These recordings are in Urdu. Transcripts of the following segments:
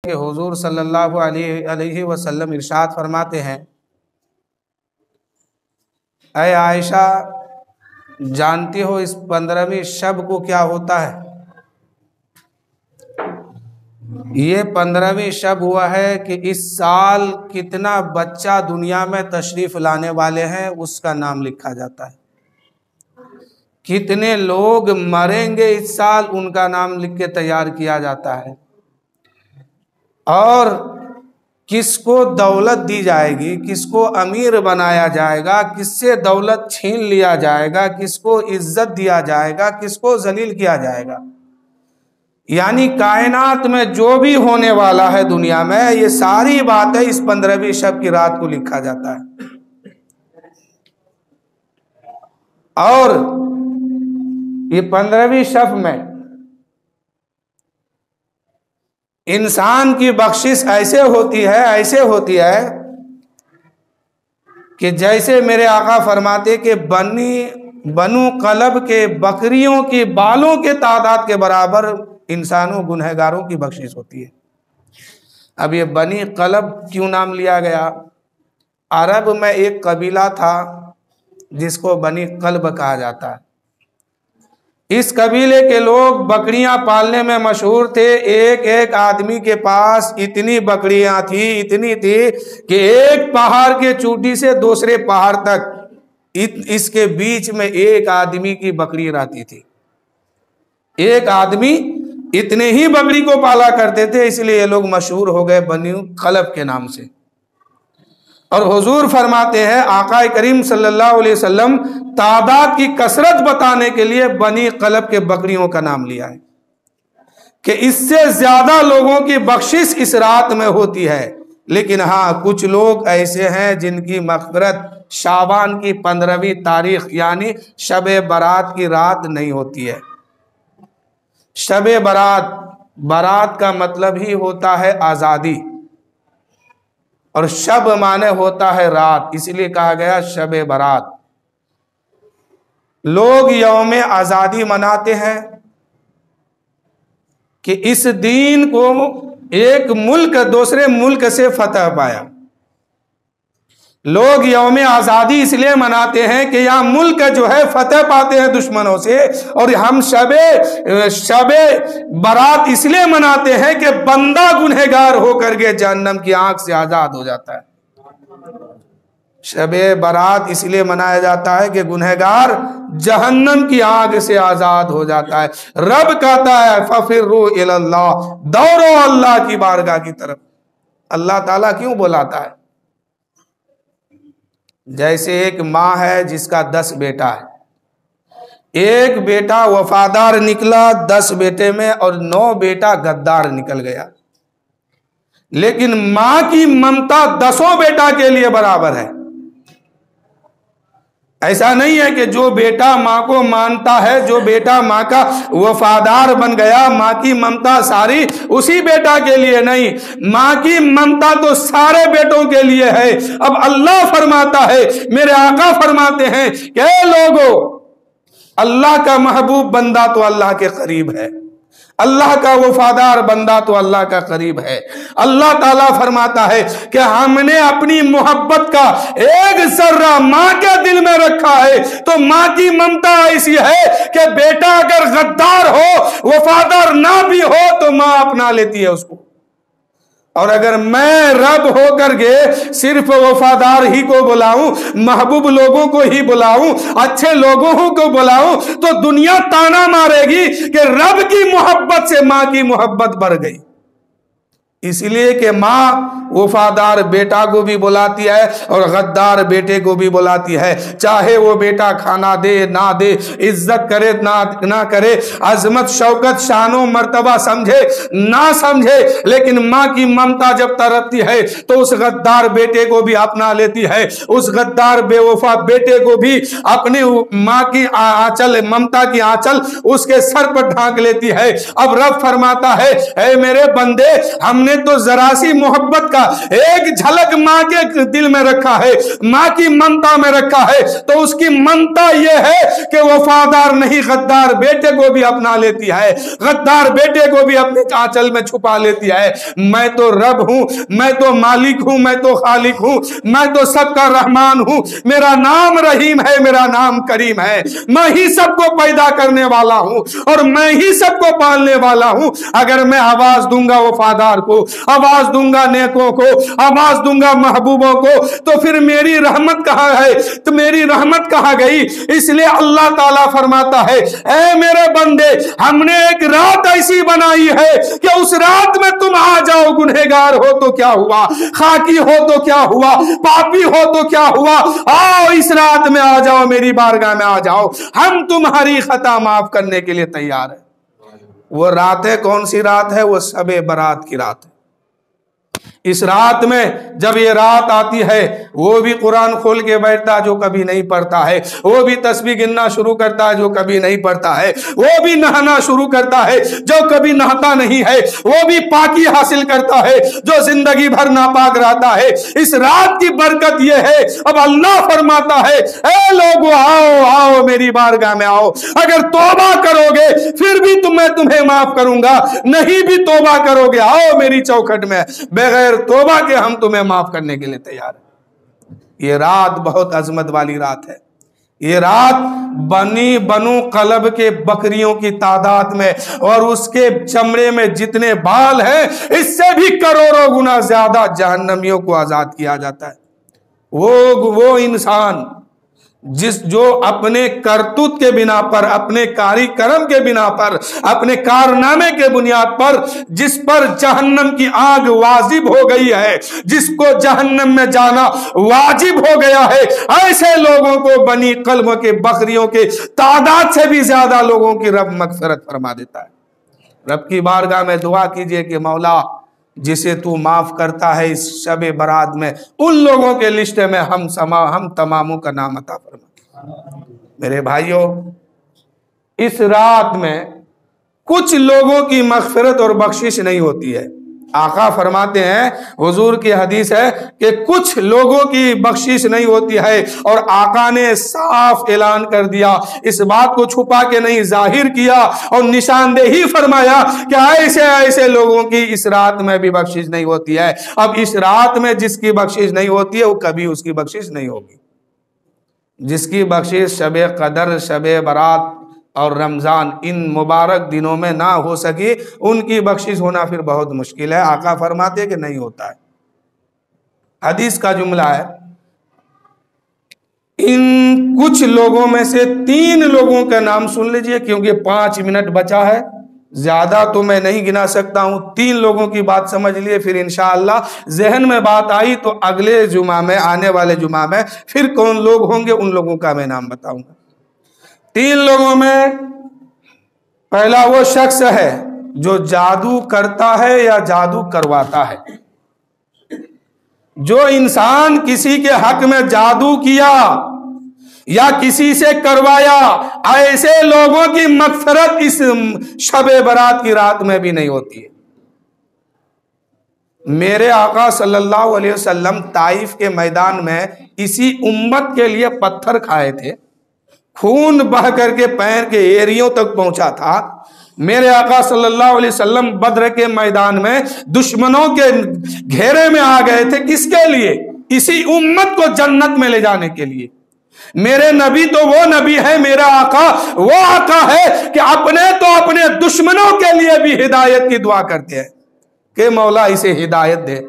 کہ حضور صلی اللہ علیہ وسلم ارشاد فرماتے ہیں، اے عائشہ جانتی ہو اس 15ویں شب کو کیا ہوتا ہے؟ یہ 15ویں شب ہوا ہے کہ اس سال کتنا بچہ دنیا میں تشریف لانے والے ہیں اس کا نام لکھا جاتا ہے، کتنے لوگ مریں گے اس سال ان کا نام لکھ کے تیار کیا جاتا ہے، اور کس کو دولت دی جائے گی، کس کو امیر بنایا جائے گا، کس سے دولت چھین لیا جائے گا، کس کو عزت دیا جائے گا، کس کو ذلیل کیا جائے گا، یعنی کائنات میں جو بھی ہونے والا ہے دنیا میں یہ ساری باتیں اس 15ویں شب کی رات کو لکھا جاتا ہے۔ اور یہ 15ویں شب میں انسان کی بخشش ایسے ہوتی ہے کہ جیسے میرے آقا فرماتے کہ بنو قلب کے بکریوں کی بالوں کے تعداد کے برابر انسانوں گنہگاروں کی بخشش ہوتی ہے۔ اب یہ بنی قلب کیوں نام لیا گیا؟ عرب میں ایک قبیلہ تھا جس کو بنی قلب کہا جاتا ہے۔ اس قبیلے کے لوگ بکریاں پالنے میں مشہور تھے، ایک آدمی کے پاس اتنی بکریاں اتنی تھی کہ ایک پہاڑ کے چوٹی سے دوسرے پہاڑ تک اس کے بیچ میں ایک آدمی کی بکری رہتی تھی۔ ایک آدمی اتنے ہی بکری کو پالا کرتے تھے، اس لیے یہ لوگ مشہور ہو گئے بنی قلب کے نام سے۔ اور حضور فرماتے ہیں آقا کریم صلی اللہ علیہ وسلم تعداد کی کثرت بتانے کے لیے بنی قلب کے بکریوں کا نام لیا ہے کہ اس سے زیادہ لوگوں کی بخشش اس رات میں ہوتی ہے، لیکن ہاں کچھ لوگ ایسے ہیں جن کی مغفرت شعبان کی 15ویں تاریخ یعنی شب برات کی رات نہیں ہوتی ہے۔ شب برات کا مطلب ہی ہوتا ہے آزادی، اور شب معنی ہوتا ہے رات، اس لیے کہا گیا شب برات۔ لوگ یوم آزادی مناتے ہیں کہ اس دین کو ایک ملک دوسرے ملک سے فتح پایا۔ لوگ یوم آزادی اس لیے مناتے ہیں کہ یہاں ملک جو ہے فتح پاتے ہیں دشمنوں سے، اور ہم شب برات اس لیے مناتے ہیں کہ بندہ گنہگار ہو کر کے جہنم کی آنکھ سے آزاد ہو جاتا ہے۔ شب برات اس لیے منایا جاتا ہے کہ گنہگار جہنم کی آگ سے آزاد ہو جاتا ہے۔ رب کہتا ہے فَفِرُّوا إِلَى اللَّهِ، دوڑو اللہ کی بارگاہ کی طرف۔ اللہ تعالیٰ کیوں بلاتا ہے؟ جیسے ایک ماں ہے جس کا 10 بیٹا ہے، ایک بیٹا وفادار نکلا 10 بیٹے میں اور 9 بیٹا غدار نکل گیا، لیکن ماں کی ممتا 10 بیٹا کے لیے برابر ہے۔ ایسا نہیں ہے کہ جو بیٹا ماں کو مانتا ہے، جو بیٹا ماں کا وفادار بن گیا، ماں کی ممتا ساری اسی بیٹا کے لیے نہیں، ماں کی ممتا تو سارے بیٹوں کے لیے ہے۔ اب اللہ فرماتا ہے، میرے آقا فرماتے ہیں کہ اے لوگو، اللہ کا محبوب بندہ تو اللہ کے قریب ہے، اللہ کا وفادار بندہ تو اللہ کا قریب ہے۔ اللہ تعالیٰ فرماتا ہے کہ ہم نے اپنی محبت کا ایک ذرہ ماں کے دل میں رکھا ہے، تو ماں کی ممتا ایسی ہے کہ بیٹا اگر غدار ہو، وفادار نہ بھی ہو، تو ماں اپنا لیتی ہے اس کو۔ اور اگر میں رب ہو کر کے صرف وفادار ہی کو بلاؤں، محبوب لوگوں کو ہی بلاؤں، اچھے لوگوں کو بلاؤں، تو دنیا تانا مارے گی کہ رب کی محبت سے ماں کی محبت بڑھ گئی۔ اس لیے کہ ماں وفادار بیٹا کو بھی بلاتی ہے اور غدار بیٹے کو بھی بلاتی ہے، چاہے وہ بیٹا کھانا دے نہ دے، عزت کرے نہ کرے، عظمت شوکت شان و مرتبہ سمجھے نہ سمجھے، لیکن ماں کی ممتا جب ترپتی ہے تو اس غدار بیٹے کو بھی اپنا لیتی ہے، اس غدار بے وفا بیٹے کو بھی اپنی ماں کی آنچل، ممتا کی آنچل اس کے سر پر ڈھانک لیتی ہے۔ اب رب فرماتا ہے اے میرے بندے، ہم نے نے تو ذرا سی محبت کا ایک جھلک ماں کے دل میں رکھا ہے، ماں کی ممتا میں رکھا ہے، تو اس کی ممتا یہ ہے کہ وفادار نہیں، غدار بیٹے کو بھی اپنا لیتی ہے، غدار بیٹے کو بھی اپنے آنچل میں چھپا لیتی ہے۔ میں تو رب ہوں، میں تو مالک ہوں، میں تو خالق ہوں، میں تو سب کا رحمان ہوں، میرا نام رحیم ہے، میرا نام کریم ہے، میں ہی سب کو پیدا کرنے والا ہوں اور میں ہی سب کو پالنے والا ہوں۔ اگر میں آواز دوں گا وفادار کو، آواز دوں گا نیکوں کو، آواز دوں گا محبوبوں کو، تو پھر میری رحمت کہاں ہے؟ تو میری رحمت کہاں گئی؟ اس لیے اللہ تعالیٰ فرماتا ہے اے میرے بندے، ہم نے ایک رات ایسی بنائی ہے کہ اس رات میں تم آ جاؤ، گنہگار ہو تو کیا ہوا، خاکی ہو تو کیا ہوا، پاپی ہو تو کیا ہوا، آؤ اس رات میں آ جاؤ، میری بارگاہ میں آ جاؤ، ہم تمہاری خطا معاف کرنے کے لیے تیار ہیں۔ وہ رات ہے، کون سی رات ہے؟ وہ شب برات کی رات ہے۔ اس رات میں جب یہ رات آتی ہے، وہ بھی قرآن کھول کے بیٹھتا جو کبھی نہیں پڑھتا ہے، وہ بھی تسبیح گننا شروع کرتا ہے جو کبھی نہیں پڑھتا ہے، وہ بھی نہانا شروع کرتا ہے جو کبھی نہاتا نہیں ہے، وہ بھی پاکی حاصل کرتا ہے جو زندگی بھر ناپاک رہتا ہے۔ اس رات کی برکت یہ ہے، اب اللہ فرماتا ہے اے لوگو آؤ آؤ میری بارگاہ میں آؤ، اگر توبہ کرو گے پھر بھی میں تمہیں معاف کروں گا، نہیں بھی توبہ کرو گے آؤ میری چوکھٹ میں، بغیر توبہ کے ہم تمہیں معاف کرنے کے لیے تیار ہیں۔ یہ رات بہت عظمت والی رات ہے۔ یہ رات بنو قلب کے بکریوں کی تعداد میں اور اس کے چمڑے میں جتنے بال ہیں اس سے بھی کروڑوں گنا زیادہ جہنمیوں کو آزاد کیا جاتا ہے۔ وہ انسان جو اپنے کرتوت کے بنا پر، اپنے کاری کرم کے بنا پر، اپنے کارنامے کے بنیاد پر جس پر جہنم کی آگ واجب ہو گئی ہے، جس کو جہنم میں جانا واجب ہو گیا ہے، ایسے لوگوں کو بنی قلب کے بکریوں کے تعداد سے بھی زیادہ لوگوں کی رب مغفرت فرما دیتا ہے۔ رب کی بارگاہ میں دعا کیجئے کہ مولا جسے تو معاف کرتا ہے اس شب برات میں، ان لوگوں کے لسٹ میں ہم تماموں کا نام عطا فرما۔ میرے بھائیوں، اس رات میں کچھ لوگوں کی مغفرت اور بخشش نہیں ہوتی ہے۔ آقا فرماتے ہیں، حضور کی حدیث ہے کہ کچھ لوگوں کی بخشش نہیں ہوتی ہے، اور آقا نے صاف اعلان کر دیا، اس بات کو چھپا کے نہیں، ظاہر کیا اور نشاندہی فرمایا کہ ایسے ایسے لوگوں کی اس رات میں بھی بخشش نہیں ہوتی ہے۔ اب اس رات میں جس کی بخشش نہیں ہوتی ہے وہ کبھی اس کی بخشش نہیں ہوگی۔ جس کی بخشش شب قدر، شب برات اور رمضان ان مبارک دنوں میں نہ ہو سکی، ان کی بخشش ہونا پھر بہت مشکل ہے۔ آقا فرماتے کہ نہیں ہوتا ہے۔ حدیث کا جملہ ہے، ان کچھ لوگوں میں سے 3 لوگوں کا نام سن لیجئے، کیونکہ 5 منٹ بچا ہے، زیادہ تو میں نہیں گنا سکتا ہوں۔ 3 لوگوں کی بات سمجھ لیے، پھر انشاءاللہ ذہن میں بات آئی تو اگلے جمعہ میں، آنے والے جمعہ میں پھر کون لوگ ہوں گے ان لوگوں کا میں نام بتاؤں گا۔ 3 لوگوں میں پہلا وہ شخص ہے جو جادو کرتا ہے یا جادو کرواتا ہے۔ جو انسان کسی کے حق میں جادو کیا یا کسی سے کروایا، ایسے لوگوں کی مغفرت اس شب برات کی رات میں بھی نہیں ہوتی ہے۔ میرے آقا صلی اللہ علیہ وسلم طائف کے میدان میں اسی امت کے لیے پتھر کھائے تھے، خون بہ کر کے پیر کے ایریوں تک پہنچا تھا۔ میرے آقا صلی اللہ علیہ وسلم بدر کے میدان میں دشمنوں کے گھیرے میں آ گئے تھے، کس کے لیے؟ اسی امت کو جنت میں لے جانے کے لیے۔ میرے نبی تو وہ نبی ہے، میرا آقا وہ آقا ہے کہ اپنے دشمنوں کے لیے بھی ہدایت کی دعا کرتے ہیں کہ مولا اسے ہدایت دے،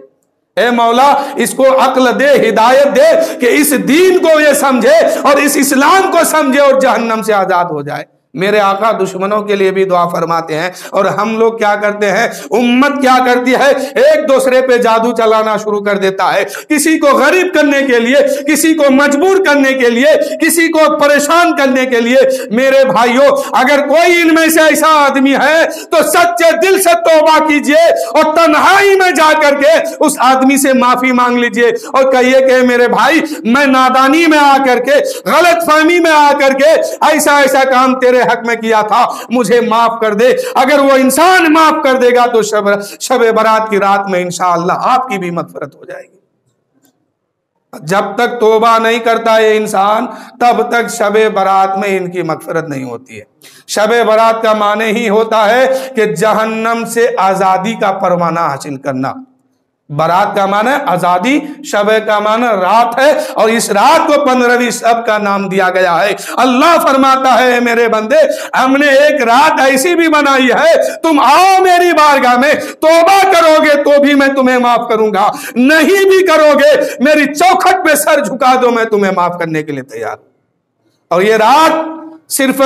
اے مولا اس کو عقل دے، ہدایت دے کہ اس دین کو یہ سمجھے اور اس اسلام کو سمجھے اور جہنم سے آزاد ہو جائے۔ میرے آقا دشمنوں کے لیے بھی دعا فرماتے ہیں، اور ہم لوگ کیا کرتے ہیں، امت کیا کرتی ہے، ایک دوسرے پہ جادو چلانا شروع کر دیتا ہے، کسی کو غریب کرنے کے لیے، کسی کو مجبور کرنے کے لیے، کسی کو پریشان کرنے کے لیے۔ میرے بھائیوں، اگر کوئی ان میں سے ایسا آدمی ہے تو سچے دل سے توبہ کیجئے اور تنہائی میں جا کر کے اس آدمی سے معافی مانگ لیجئے اور کہیے کہ میرے بھائی میں نادانی میں آ کر کے، غلط فہمی میں آ کر کے ایسا کام تیرے میرے حق میں کیا تھا مجھے معاف کر دے. اگر وہ انسان معاف کر دے گا تو شب برات کی رات میں انشاءاللہ آپ کی بھی مغفرت ہو جائے گی. جب تک توبہ نہیں کرتا یہ انسان تب تک شب برات میں ان کی مغفرت نہیں ہوتی ہے. شب برات کا معنی ہی ہوتا ہے کہ جہنم سے آزادی کا پروانہ حاصل کرنا. برات کا معنی آزادی، شب کا معنی رات ہے، اور اس رات کو 15ویں شب کا نام دیا گیا ہے. اللہ فرماتا ہے میرے بندے ہم نے ایک رات ایسی بھی بنائی ہے، تم آؤ میری بارگاہ میں، توبہ کرو گے تو بھی میں تمہیں معاف کروں گا، نہیں بھی کرو گے میری چوکھٹ پہ سر جھکا دو میں تمہیں معاف کرنے کے لیے تیار. اور یہ رات صرف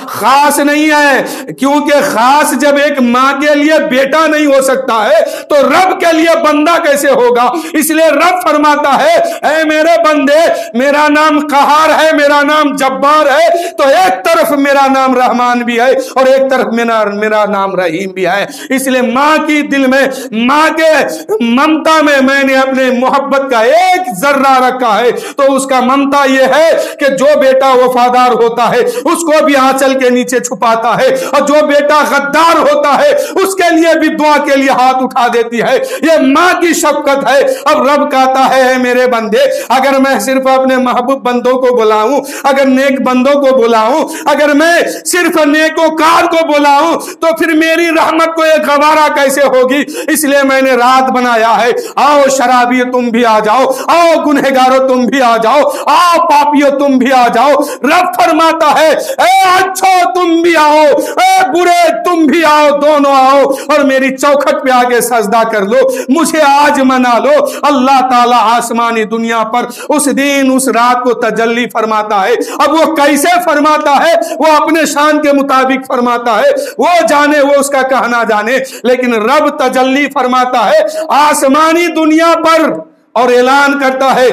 خاص نہیں ہے، کیونکہ خاص جب ایک ماں کے لیے بیٹا نہیں ہو سکتا ہے تو رب کے لیے بندہ کیسے ہوگا. اس لیے رب فرماتا ہے اے میرے بندے میرا نام قہار ہے، میرا نام جبار ہے، تو ایک طرف میرا نام رحمان بھی ہے اور ایک طرف میرا نام رحیم بھی ہے. اس لیے ماں کی دل میں، ماں کے ممتا میں نے اپنے محبت کا ایک ذرہ رکھا ہے. تو اس کا ممتا یہ ہے کہ جو بیٹا وفادار ہوتا ہے اس کو بھی آنچل کے نیچے چھپاتا ہے، اور جو بیٹا غدار ہوتا ہے اس کے لیے بھی دعا کے لیے ہاتھ اٹھا دیتی ہے. یہ ماں کی شفقت ہے. اب رب کہتا ہے اے میرے بندے اگر میں صرف اپنے محبوب بندوں کو بلاؤں، اگر نیک بندوں کو بلاؤں، اگر میں صرف نیکوکار کو بلاؤں تو پھر میری رحمت کو ایک گوارا کیسے ہوگی. اس لیے میں نے رات بنایا ہے. آؤ شرابی تم بھی آ جاؤ، آؤ گنہگارو تم بھی آ جاؤ، آؤ پاپیو تم بھی آ جاؤ. رب فرماتا ہے اے اچھو تم بھی آؤ، اے برے تم بھی آؤ، دونوں آؤ اور میری چوکھٹ پہ آگے سجدہ کر لو، مجھے آج منا لو. اللہ تعالیٰ آسمانی دنیا پر اس دن اس رات کو تجلی فرماتا ہے. اب وہ کیسے فرماتا ہے وہ اپنے شان کے مطابق فرماتا ہے، وہ جانے، وہ اس کا کہنا جانے. لیکن رب تجلی فرماتا ہے آسمانی دنیا پر اور اعلان کرتا ہے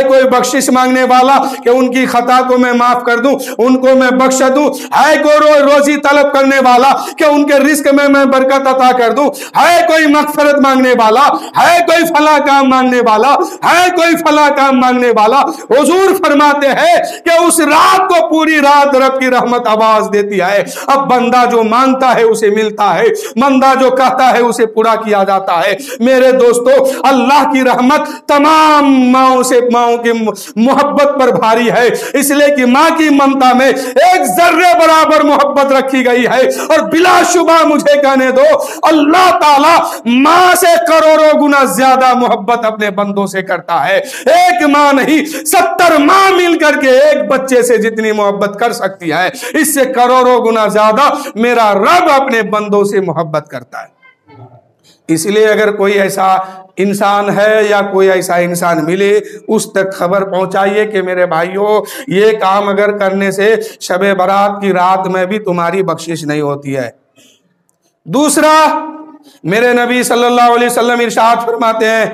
کوئی بخشش مانگنے والا کہ ان کی خطا کو میں معاف کر دوں، ان کو میں بخش دوں. ہے کوئی روزی طلب کرنے والا کہ ان کے رزق میں برکت عطا کر دوں. ہے کوئی مغفرت مانگنے والا، ہے کوئی فلاں کام مانگنے والا، ہے کوئی فلاں کام مانگنے والا. حضور فرماتے ہیں کہ اس رات کو پوری رات رب کی رحمت آواز دیتی ہے. اب بندہ جو مانگتا ہے اسے ملتا ہے، بندہ جو کہتا ہے اسے پورا کیا جاتا ہے. میرے دوستو اللہ کی رحمت تمام ماؤں سے، ماؤں کی محبت پر بھاری ہے. اس لیے کہ ماں کی ممتا میں ایک ذرے برابر محبت رکھی گئی ہے. اور بلا شبہ مجھے کہنے دو اللہ تعالی ماں سے کروڑوں گنا زیادہ محبت اپنے بندوں سے کرتا ہے. ایک ماں نہیں 70 ماں مل کر کے ایک بچے سے جتنی محبت کر سکتی ہے اس سے کروڑوں گنا زیادہ میرا رب اپنے بندوں سے محبت کرتا ہے. اس لیے اگر کوئی ایسا انسان ہے یا کوئی ایسا انسان ملے اس تک خبر پہنچائیے کہ میرے بھائیوں یہ کام اگر کرنے سے شب برات کی رات میں بھی تمہاری بخشش نہیں ہوتی ہے. دوسرا میرے نبی صلی اللہ علیہ وسلم ارشاد فرماتے ہیں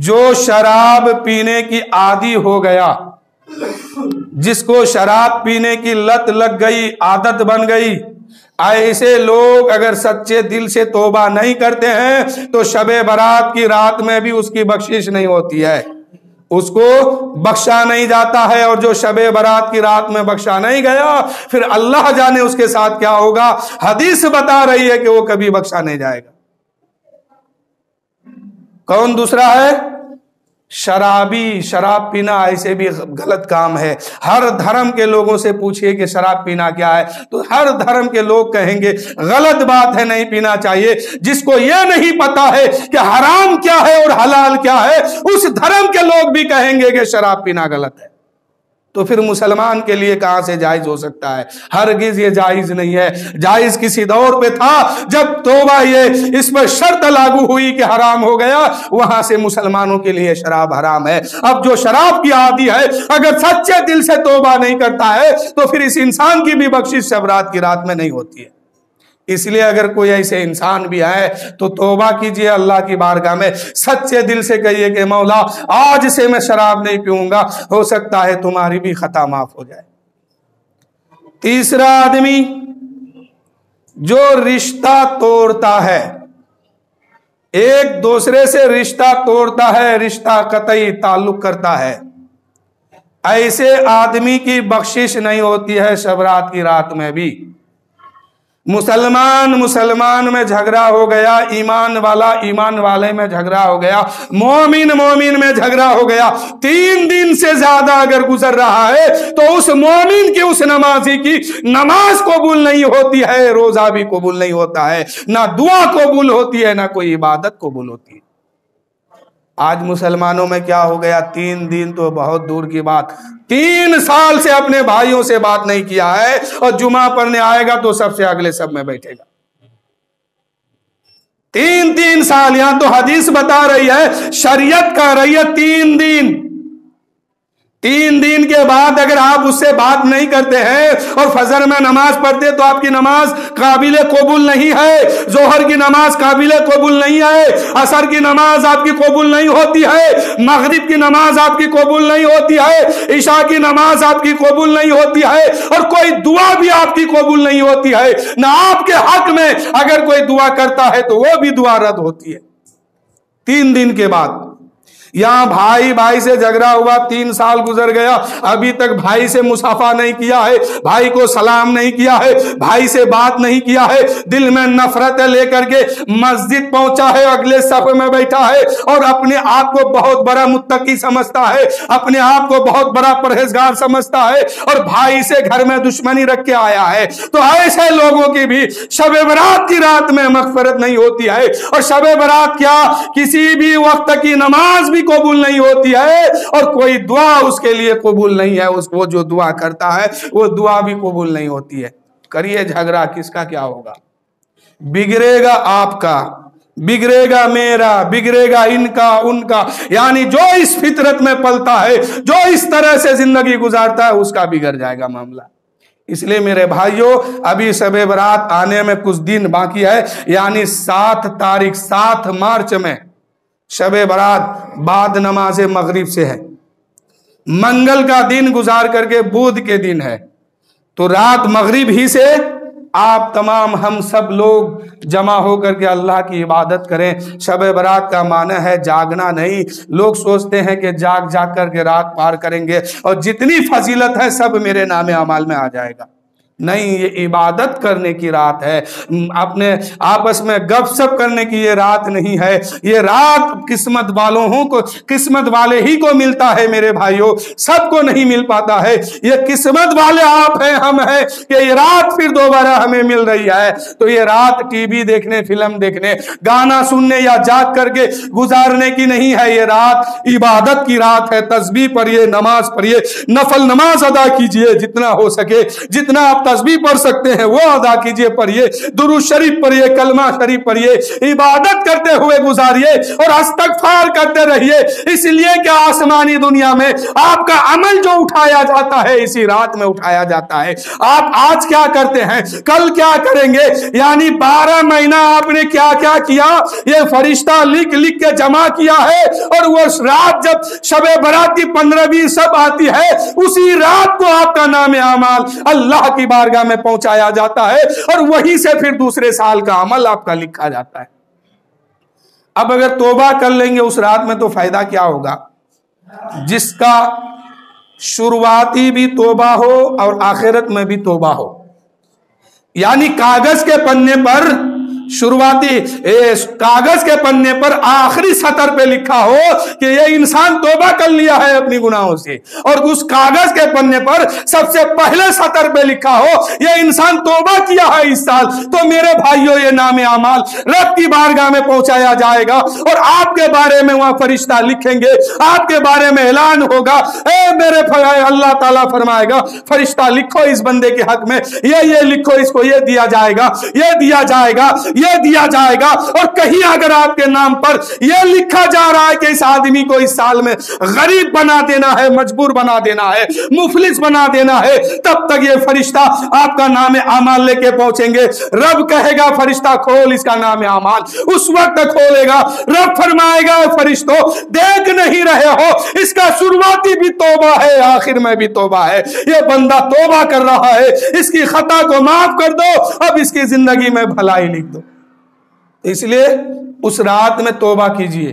جو شراب پینے کی عادی ہو گیا، جس کو شراب پینے کی لت لگ گئی، عادت بن گئی، ایسے لوگ اگر سچے دل سے توبہ نہیں کرتے ہیں تو شب برات کی رات میں بھی اس کی بخشش نہیں ہوتی ہے، اس کو بخشا نہیں جاتا ہے. اور جو شب برات کی رات میں بخشا نہیں گیا پھر اللہ جانے اس کے ساتھ کیا ہوگا. حدیث بتا رہی ہے کہ وہ کبھی بخشا نہیں جائے گا. کون دوسرا ہے؟ شرابی. شراب پینا ایسے بھی غلط کام ہے. ہر دھرم کے لوگوں سے پوچھئے کہ شراب پینا کیا ہے تو ہر دھرم کے لوگ کہیں گے غلط بات ہے، نہیں پینا چاہیے. جس کو یہ نہیں پتا ہے کہ حرام کیا ہے اور حلال کیا ہے اس دھرم کے لوگ بھی کہیں گے کہ شراب پینا غلط ہے. تو پھر مسلمان کے لیے کہاں سے جائز ہو سکتا ہے؟ ہرگز یہ جائز نہیں ہے. جائز کسی دور پہ تھا جب توبہ یہ اس پر شرط لاگو ہوئی کہ حرام ہو گیا، وہاں سے مسلمانوں کے لیے شراب حرام ہے. اب جو شراب کی عادی ہے اگر سچے دل سے توبہ نہیں کرتا ہے تو پھر اس انسان کی بھی بخشش شب رات کی رات میں نہیں ہوتی ہے. اس لیے اگر کوئی ایسے انسان بھی ہے تو توبہ کیجئے اللہ کی بارگاہ میں، سچے دل سے کہیے کہ مولا آج سے میں شراب نہیں پیوں گا، ہو سکتا ہے تمہاری بھی خطا معاف ہو جائے. تیسرا آدمی جو رشتہ توڑتا ہے، ایک دوسرے سے رشتہ توڑتا ہے، رشتہ قطعی تعلق کرتا ہے، ایسے آدمی کی بخشش نہیں ہوتی ہے شب رات کی رات میں بھی۔ مسلمان میں جھگڑا ہو گیا، ایمان والا ایمان والے میں جھگڑا ہو گیا، مومن میں جھگڑا ہو گیا، 3 دن سے زیادہ اگر گزر رہا ہے تو اس مومن کی، اس نمازی کی نماز قبول نہیں ہوتی ہے، روزہ بھی قبول نہیں ہوتا ہے، نہ دعا قبول ہوتی ہے، نہ کوئی عبادت قبول ہوتی ہے۔ آج مسلمانوں میں کیا ہو گیا؟ 3 دن تو بہت دور کی بات، 3 سال سے اپنے بھائیوں سے بات نہیں کیا ہے، اور جمعہ پڑھنے آئے گا تو سب سے اگلے سب میں بیٹھے گا۔ 3 سال، یہاں تو حدیث بتا رہی ہے، شریعت کہہ رہی ہے 3 دن۔ 3 دن کے بعد اگر آپ اس سے بات نہیں کرتے ہیں اور فجر میں نماز پڑھتے تو آپ کی نماز قابل قبول نہیں ہے، ظہر کی نماز قابل قبول نہیں ہے، عصر کی نماز آپ کی قبول نہیں ہوتی ہے، مغرب کی نماز آپ کی قبول نہیں ہوتی ہے، عشاء کی نماز آپ کی قبول نہیں ہوتی ہے، اور کوئی دعا بھی آپ کی قبول نہیں ہوتی ہے، نہ آپ کے حق میں اگر کوئی دعا کرتا ہے تو وہ بھی دعا رد ہوتی ہے 3 دن کے بعد۔ یہاں بھائی سے جھگڑا ہوا، 3 سال گزر گیا، ابھی تک بھائی سے مصافحہ نہیں کیا ہے، بھائی کو سلام نہیں کیا ہے، بھائی سے بات نہیں کیا ہے، دل میں نفرت لے کر کے مسجد پہنچا ہے، اگلے صف میں بیٹھا ہے، اور اپنے آپ کو بہت بڑا متقی سمجھتا ہے، اپنے آپ کو بہت بڑا پرہیزگار سمجھتا ہے، اور بھائی سے گھر میں دشمنی رکھ کے آیا ہے۔ تو ایسے لوگوں کی بھی شب برات کی رات میں مغفرت نہیں ہوتی ہے، اور شب برات کیا، کسی بھی وقت کی نماز بھی قبول نہیں ہوتی ہے، اور کوئی دعا اس کے لیے قبول نہیں ہے، وہ جو دعا کرتا ہے وہ دعا بھی قبول نہیں ہوتی ہے۔ کریے جھگڑا، کس کا کیا ہوگا؟ بگڑے گا آپ کا، بگڑے گا میرا، بگڑے گا ان کا، یعنی جو اس فطرت میں پلتا ہے، جو اس طرح سے زندگی گزارتا ہے، اس کا بگڑ جائے گا معاملہ۔ اس لیے میرے بھائیوں، ابھی شب برات آنے میں کچھ دن باقی ہے، یعنی 7 مارچ میں شب برات بعد نماز مغرب سے ہے، منگل کا دن گزار کر کے بدھ کے دن ہے، تو رات مغرب ہی سے آپ تمام ہم سب لوگ جمع ہو کر کے اللہ کی عبادت کریں۔ شب برات کا معنی ہے جاگنا نہیں۔ لوگ سوچتے ہیں کہ جاگ کر کے رات پار کریں گے اور جتنی فضیلت ہے سب میرے نام اعمال میں آ جائے گا۔ نہیں، یہ عبادت کرنے کی رات ہے، اپنے آپس میں گپ سپ کرنے کی یہ رات نہیں ہے۔ یہ رات قسمت والے ہی کو ملتا ہے میرے بھائیوں، سب کو نہیں مل پاتا ہے۔ یہ قسمت والے آپ ہیں، ہم ہیں کہ یہ رات پھر دوبارہ ہمیں مل رہی ہے۔ تو یہ رات ٹی وی دیکھنے، فلم دیکھنے، گانا سننے یا جاگ کر کے گزارنے کی نہیں ہے، یہ رات عبادت کی رات ہے۔ تسبیح پڑھیے، نماز پڑھیے، نفل نماز ادا کیجئے، جتنا ہو سکے، جتنا آپ تسبیح پڑھ سکتے ہیں وہ ادا کیجئے، پڑھیے، درود شریف پڑھیے، کلمہ شریف پڑھیے، عبادت کرتے ہوئے گزاریے اور استغفار کرتے رہیے، اس لیے کہ آسمانی دنیا میں آپ کا عمل جو اٹھایا جاتا ہے اسی رات میں اٹھایا جاتا ہے۔ آپ آج کیا کرتے ہیں، کل کیا کریں گے، یعنی 12 مہینہ آپ نے کیا کیا کیا، یہ فرشتہ لکھ کے جمع کیا ہے، اور وہ رات جب شب برات کی 15ویں سب آتی ہے، اسی رات کو آپ کا نام اعمال اللہ کی بارگاہ میں پہنچایا جاتا ہے، اور وہیں سے پھر دوسرے سال کا عمل آپ کا لکھا جاتا ہے۔ اب اگر توبہ کر لیں گے اس رات میں تو فائدہ کیا ہوگا؟ جس کا شروعاتی بھی توبہ ہو اور آخرت میں بھی توبہ ہو، یعنی کاغذ کے پنے پر شروعاتی کاغذ کے پنے پر آخری سطر پہ لکھا ہو کہ یہ انسان توبہ کر لیا ہے اپنی گناہوں سے، اور اس کاغذ کے پنے پر سب سے پہلے سطر پہ لکھا ہو یہ انسان توبہ کیا ہے اس سال، تو میرے بھائیوں یہ نام اعمال رب کی بارگاہ میں پہنچایا جائے گا، اور آپ کے بارے میں وہاں فرشتہ لکھیں گے، آپ کے بارے میں اعلان ہوگا، اے میرے اللہ تعالیٰ فرمائے گا فرشتہ لکھو اس بندے کے حق میں، یہ لکھو، اس کو یہ دیا جائے گا، یہ دیا جائے گا، یہ دیا جائے گا۔ اور کہیں اگر آپ کے نام پر یہ لکھا جا رہا ہے کہ اس آدمی کو اس سال میں غریب بنا دینا ہے، مجبور بنا دینا ہے، مفلس بنا دینا ہے، تب تک یہ فرشتہ آپ کا نام اعمال لے کے پہنچیں گے۔ رب کہے گا فرشتہ کھول اس کا نام اعمال، اس وقت کھولے گا، رب فرمائے گا فرشتوں دیکھ نہیں رہے ہو، اس کا شروعاتی بھی توبہ ہے، آخر میں بھی توبہ ہے، یہ بندہ توبہ کر رہا ہے، اس کی خطا کو معاف کر دو، اب اس کی زندگی میں بھلائی لکھ دو۔ اس لیے اس رات میں توبہ کیجئے،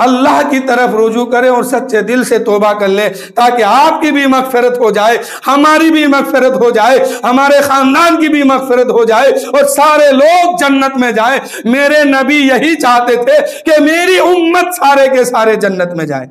اللہ کی طرف رجوع کریں اور سچے دل سے توبہ کر لیں، تاکہ آپ کی بھی مغفرت ہو جائے، ہماری بھی مغفرت ہو جائے، ہمارے خاندان کی بھی مغفرت ہو جائے اور سارے لوگ جنت میں جائیں۔ میرے نبی یہی چاہتے تھے کہ میری امت سارے کے سارے جنت میں جائیں۔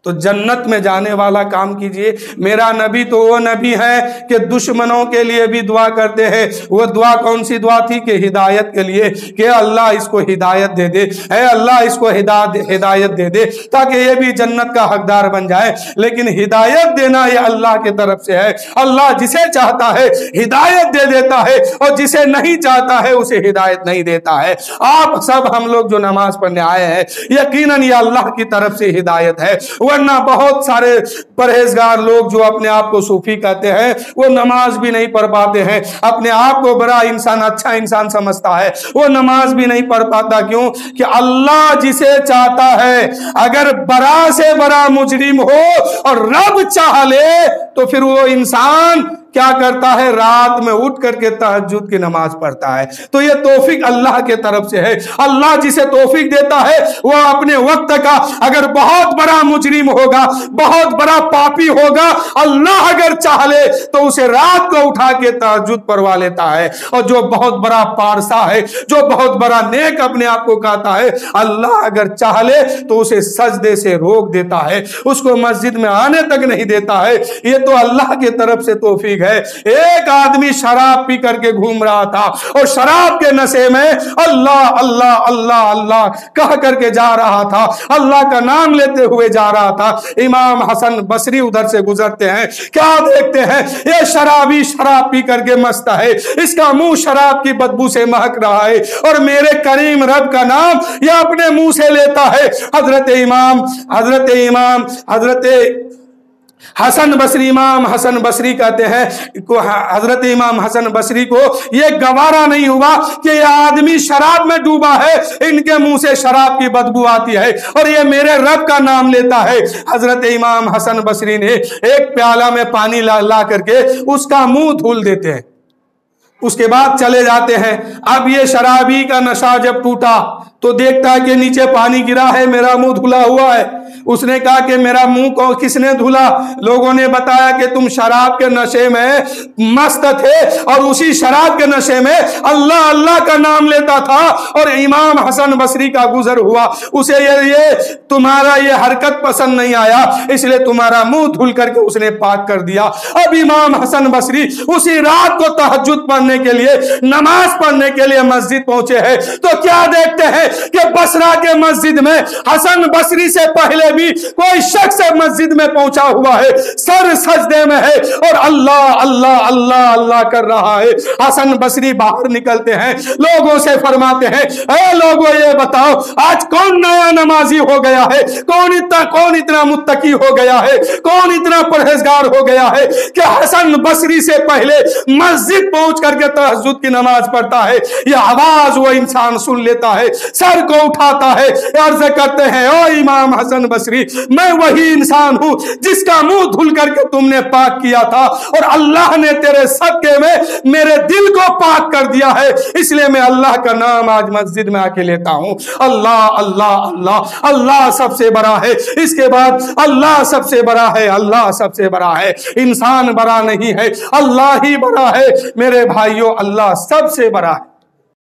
تو جنت میں جانے والا کام کیجئے۔ میرا نبی تو وہ نبی ہے کہ دشمنوں کے لیے بھی دعا کرتے ہیں۔ وہ دعا کون سی دعا تھی؟ کہ ہدایت کے لیے، کہ اللہ اس کو ہدایت دے دے، اے اللہ اس کو ہدایت دے دے تاکہ یہ بھی جنت کا حقدار بن جائے۔ لیکن ہدایت دینا یہ اللہ کی طرف سے ہے۔ اللہ جسے چاہتا ہے ہدایت دے دیتا ہے اور جسے نہیں چاہتا ہے اسے ہدایت نہیں دیتا ہے۔ آپ سب ہم لوگ جو نماز پڑھنے آئے ہیں یقیناً یہ اللہ کی طرف سے ہدایت ہے، ورنہ بہت سارے پرہیزگار لوگ جو اپنے آپ کو صوفی کہتے ہیں وہ نماز بھی نہیں پڑھ پاتے ہیں، اپنے آپ کو بڑا انسان، اچھا انسان سمجھتا ہے، وہ نماز بھی نہیں پڑھ پاتا۔ کیوں؟ کہ اللہ جسے چاہتا ہے، اگر بڑا سے بڑا مجرم ہو اور رب چاہ لے تو پھر وہ انسان کیا کرتا ہے؟ رات میں اٹھ کر کے تہجد کی نماز پڑھتا ہے۔ تو یہ توفیق اللہ کے طرف سے ہے۔ اللہ جسے توفیق دیتا ہے وہ اپنے وقت کا، اگر بہت بڑا مجرم ہوگا، بہت بڑا پاپی ہوگا، اللہ اگر چاہ لے تو اسے رات کو اٹھا کے تہجد پڑھوا لیتا ہے۔ اور جو بہت بڑا پارسا ہے، جو بہت بڑا نیک اپنے آپ کو کہتا ہے، اللہ اگر چاہ لے تو اسے سجدے سے روک دیتا ہے، اس کو مسجد میں آنے تک نہیں دیتا ہے۔ یہ تو اللہ کی طرف سے توفیق ہے۔ ایک آدمی شراب پی کر کے گھوم رہا تھا اور شراب کے نشے میں اللہ اللہ اللہ اللہ کہہ کر کے جا رہا تھا، اللہ کا نام لیتے ہوئے جا رہا تھا۔ امام حسن بصری ادھر سے گزرتے ہیں، کیا دیکھتے ہیں؟ یہ شرابی شراب پی کر کے مست ہے، اس کا منہ شراب کی بدبو سے مہک رہا ہے اور میرے کریم رب کا نام یہ اپنے منہ سے لیتا ہے۔ حضرت حسن بصری، امام حسن بصری کہتے ہیں، حضرت امام حسن بصری کو یہ گوارا نہیں ہوا کہ یہ آدمی شراب میں ڈوبا ہے، ان کے منہ سے شراب کی بدبو آتی ہے اور یہ میرے رب کا نام لیتا ہے۔ حضرت امام حسن بصری نے ایک پیالہ میں پانی لا کر کے اس کا منہ دھل دیتے ہیں، اس کے بعد چلے جاتے ہیں۔ اب یہ شرابی کا نشہ جب ٹوٹا تو دیکھتا ہے کہ نیچے پانی گرا ہے، میرا منہ دھلا ہوا ہے۔ اس نے کہا کہ میرا منہ کو کس نے دھلا؟ لوگوں نے بتایا کہ تم شراب کے نشے میں مست تھے اور اسی شراب کے نشے میں اللہ اللہ کا نام لیتا تھا اور امام حسن بصری کا گزر ہوا، اسے یہ تمہارا یہ حرکت پسند نہیں آیا، اس لیے تمہارا منہ دھل کر کے اس نے پاک کر دیا۔ اب امام حسن بصری اسی رات کو تہجد پڑھنے کے لیے، نماز پڑھنے کے لیے مسجد پہنچے ہیں تو کیا دیکھتے ہیں کہ بصرہ کے مسجد میں حسن بصری سے پہلے بھی کوئی شخص مسجد میں پہنچا ہوا ہے، سر سجدے میں ہے اور اللہ اللہ اللہ اللہ کر رہا ہے۔ حسن بصری باہر نکلتے ہیں، لوگوں سے فرماتے ہیں، اے لوگوں یہ بتاؤ آج کون نیا نمازی ہو گیا ہے، کون اتنا متقی ہو گیا ہے، کون اتنا پرہیزگار ہو گیا ہے کہ حسن بصری سے پہلے مسجد پہنچ کر کے تہجد کی نماز پڑھتا ہے۔ یہ آواز وہ انسان سن لیتا ہے، سر کو اٹھاتا ہے، عرض کرتے ہیں، او امام حسن بصری، میں وہی انسان ہوں جس کا منہ دھل کر کے تم نے پاک کیا تھا اور اللہ نے تیرے صدقے میں میرے دل کو پاک کر دیا ہے، اس لیے میں اللہ کا نام آج مسجد میں آ کے لیتا ہوں۔ اللہ اللہ اللہ اللہ سب سے بڑا ہے، اس کے بعد اللہ سب سے بڑا ہے، اللہ سب سے بڑا ہے، انسان بڑا نہیں ہے، اللہ ہی بڑا ہے۔ میرے بھائیوں اللہ سب سے بڑا ہے۔